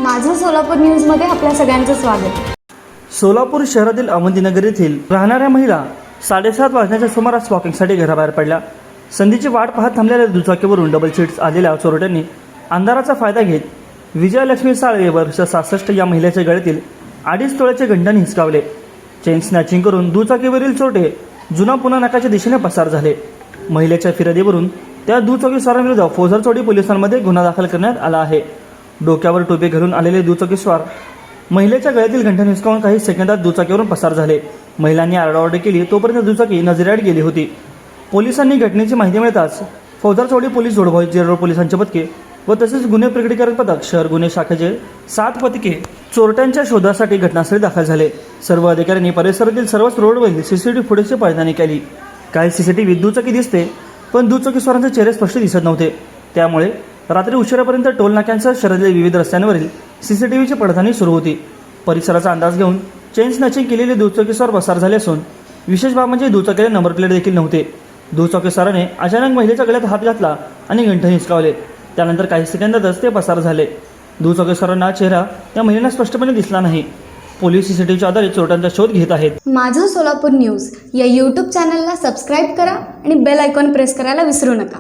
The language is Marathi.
माझं सोलापूर न्यूजमध्ये आपल्या सगळ्यांचं स्वागत। सोलापूर शहरातील अवंतीनगर येथील राहणाऱ्या महिला 7:30 वाजण्याच्या सुमारास वॉकिंगसाठी घराबाहेर पडल्या। संधीची वाट पाहत थांबलेल्या दुचाकीवरून डबल सीट्स आलेल्या चोरट्यांनी अंधाराचा फायदा घेत विजयलक्ष्मी साळवे वर्ष 66 या महिलेच्या गळ्यातील 2.5 तोळ्याचे गंठण हिसकावले। चेन स्नॅचिंग करून दुचाकीवरील चोरटे जुना पुणा नाकाच्या दिशेने पसार झाले। महिलेच्या फिर्यादीवरून त्या दुचाकीस्वारांविरुद्ध फौजरचोडी पोलिसांमध्ये गुन्हा दाखल करण्यात आला आहे। डोक्यावर टोपी घालून आलेले दुचाकीस्वार महिलेच्या गळ्यातील गंठण हिसकावून काही सेकंदात दुचाकीवरून पसार झाले। महिलांनी आरडाओरडी केली तोपर्यंत दुचाकी नजरेआड गेली होती। पोलिसांनी घटनेची माहिती मिळताच फौजरचोडी पोलीस जोडभाऊ जेरोड पोलिसांचे पथके व तसेच गुन्हे प्रकटीकरण पथक शहर गुन्हे शाखेचे 7 पथके चोरट्यांच्या शोधासाठी घटनास्थळी दाखल झाले। सर्व अधिकाऱ्यांनी परिसरातील सर्वच रोडवरील सीसीटीव्ही फुटेजची पडताळणी केली। काही सीसीटीव्हीत दुचाकी दिसते पण दुचाकीस्वारांचे चेहरे स्पष्ट दिसत नव्हते। त्यामुळे रात्री उशिरापर्यंत टोल नाक्यांसह शहरातील विविध रस्त्यांवरील सीसीटीव्हीची पडताळणी सुरू होती। परिसराचा अंदाज घेऊन चेन स्नॅचिंग केलेले दुचाकीस्वार पसार झाले असून विशेष बाब म्हणजे दुचाकीला नंबर प्लेट देखील नव्हते। दुचाकीस्वाराने अचानक महिलेच्या गळ्यात हात घातला आणि गंठण हिसकावले। त्यानंतर काही सेकंदातच ते पसार झाले। दुचाकीस्वारांना चेहरा या महिलेला स्पष्टपणे दिसला नाही। पोलीस सीसीटीव्हीच्या आधारे चोरट्यांचा शोध घेत आहेत। माझं सोलापूर न्यूज या यूट्यूब चॅनलला सबस्क्राईब करा आणि बेल आयकॉन प्रेस करायला विसरू नका।